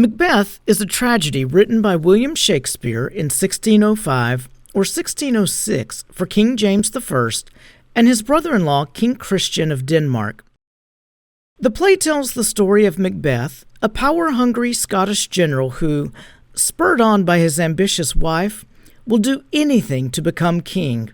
Macbeth is a tragedy written by William Shakespeare in 1605 or 1606 for King James I and his brother-in-law King Christian of Denmark. The play tells the story of Macbeth, a power-hungry Scottish general who, spurred on by his ambitious wife, will do anything to become king.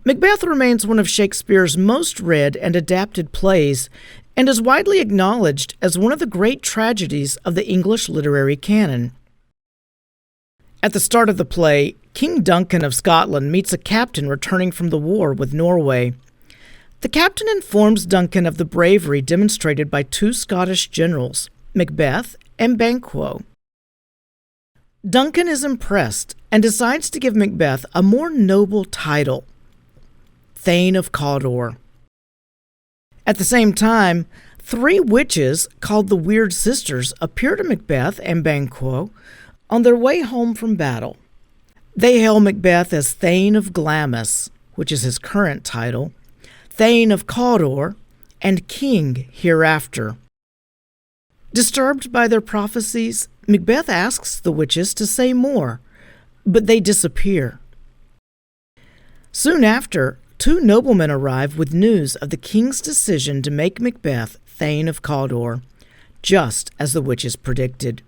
Macbeth remains one of Shakespeare's most read and adapted plays and is widely acknowledged as one of the great tragedies of the English literary canon. At the start of the play, King Duncan of Scotland meets a captain returning from the war with Norway. The captain informs Duncan of the bravery demonstrated by two Scottish generals, Macbeth and Banquo. Duncan is impressed and decides to give Macbeth a more noble title, Thane of Cawdor. At the same time, three witches called the Weird Sisters appear to Macbeth and Banquo on their way home from battle. They hail Macbeth as Thane of Glamis, which is his current title, Thane of Cawdor, and King hereafter. Disturbed by their prophecies, Macbeth asks the witches to say more, but they disappear. Soon after, two noblemen arrive with news of the king's decision to make Macbeth Thane of Cawdor, just as the witches predicted.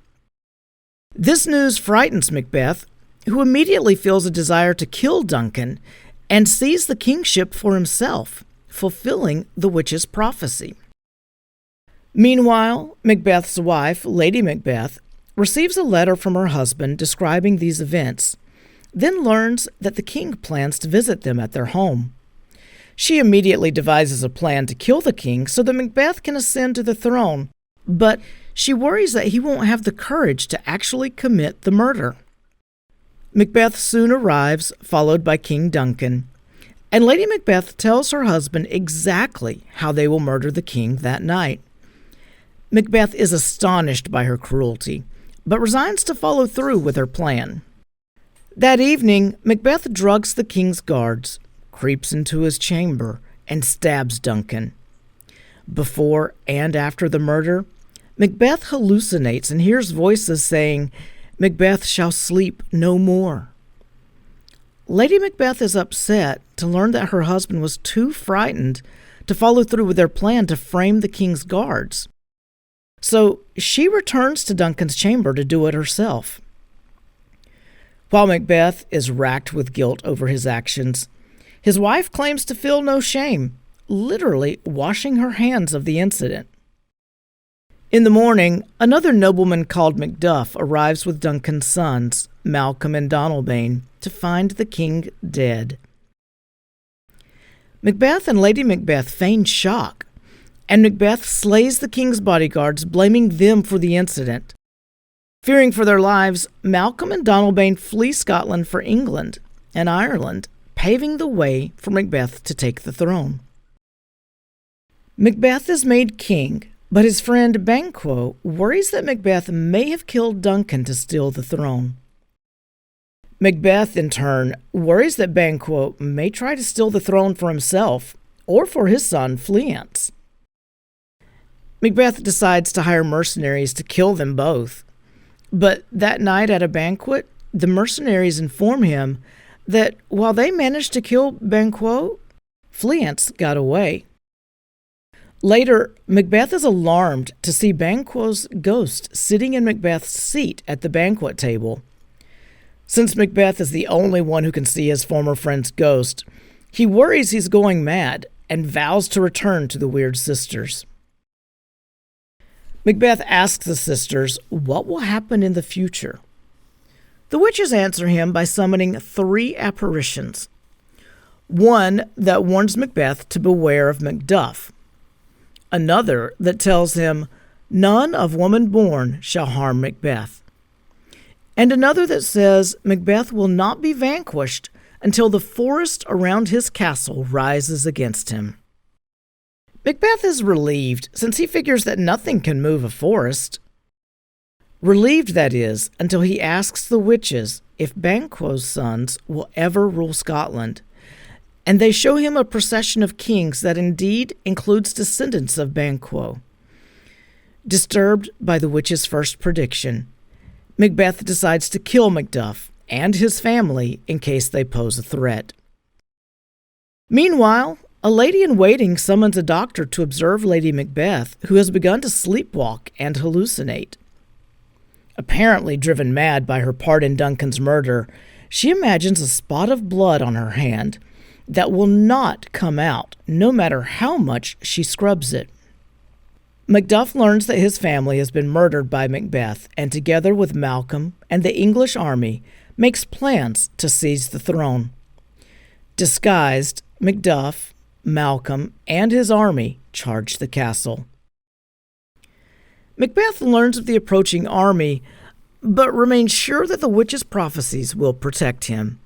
This news frightens Macbeth, who immediately feels a desire to kill Duncan and seize the kingship for himself, fulfilling the witches' prophecy. Meanwhile, Macbeth's wife, Lady Macbeth, receives a letter from her husband describing these events, then learns that the king plans to visit them at their home. She immediately devises a plan to kill the king so that Macbeth can ascend to the throne, but she worries that he won't have the courage to actually commit the murder. Macbeth soon arrives, followed by King Duncan, and Lady Macbeth tells her husband exactly how they will murder the king that night. Macbeth is astonished by her cruelty, but resigns to follow through with her plan. That evening, Macbeth drugs the king's guards, creeps into his chamber, and stabs Duncan. Before and after the murder, Macbeth hallucinates and hears voices saying, "Macbeth shall sleep no more." Lady Macbeth is upset to learn that her husband was too frightened to follow through with their plan to frame the king's guards. So she returns to Duncan's chamber to do it herself. While Macbeth is racked with guilt over his actions, his wife claims to feel no shame, literally washing her hands of the incident. In the morning, another nobleman called Macduff arrives with Duncan's sons, Malcolm and Donalbain, to find the king dead. Macbeth and Lady Macbeth feign shock, and Macbeth slays the king's bodyguards, blaming them for the incident. Fearing for their lives, Malcolm and Donalbain flee Scotland for England and Ireland, paving the way for Macbeth to take the throne. Macbeth is made king, but his friend Banquo worries that Macbeth may have killed Duncan to steal the throne. Macbeth, in turn, worries that Banquo may try to steal the throne for himself or for his son Fleance. Macbeth decides to hire mercenaries to kill them both. But that night at a banquet, the mercenaries inform him that while they managed to kill Banquo, Fleance got away. Later, Macbeth is alarmed to see Banquo's ghost sitting in Macbeth's seat at the banquet table. Since Macbeth is the only one who can see his former friend's ghost, he worries he's going mad and vows to return to the Weird Sisters. Macbeth asks the sisters what will happen in the future. The witches answer him by summoning three apparitions. One that warns Macbeth to beware of Macduff. Another that tells him, "None of woman born shall harm Macbeth." And another that says Macbeth will not be vanquished until the forest around his castle rises against him. Macbeth is relieved, since he figures that nothing can move a forest. Relieved, that is, until he asks the witches if Banquo's sons will ever rule Scotland, and they show him a procession of kings that indeed includes descendants of Banquo. Disturbed by the witch's first prediction, Macbeth decides to kill Macduff and his family in case they pose a threat. Meanwhile, a lady-in-waiting summons a doctor to observe Lady Macbeth, who has begun to sleepwalk and hallucinate. Apparently driven mad by her part in Duncan's murder, she imagines a spot of blood on her hand that will not come out, no matter how much she scrubs it. Macduff learns that his family has been murdered by Macbeth, and together with Malcolm and the English army, makes plans to seize the throne. Disguised, Macduff, Malcolm, and his army charge the castle. Macbeth learns of the approaching army, but remains sure that the witch's prophecies will protect him.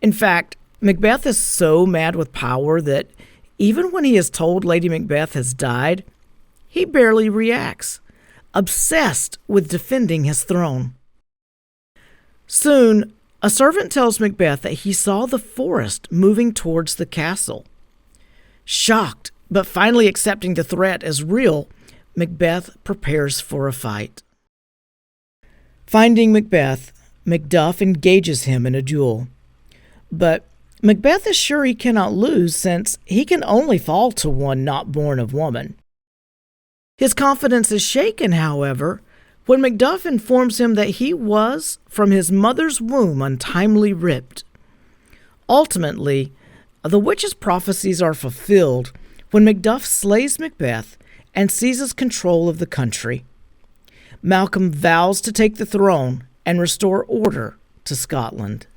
In fact, Macbeth is so mad with power that even when he is told Lady Macbeth has died, he barely reacts, obsessed with defending his throne. Soon, a servant tells Macbeth that he saw the forest moving towards the castle. Shocked, but finally accepting the threat as real, Macbeth prepares for a fight. Finding Macbeth, Macduff engages him in a duel. But Macbeth is sure he cannot lose since he can only fall to one not born of woman. His confidence is shaken, however, when Macduff informs him that he was, from his mother's womb, untimely ripped. Ultimately, the witch's prophecies are fulfilled when Macduff slays Macbeth and seizes control of the country. Malcolm vows to take the throne and restore order to Scotland.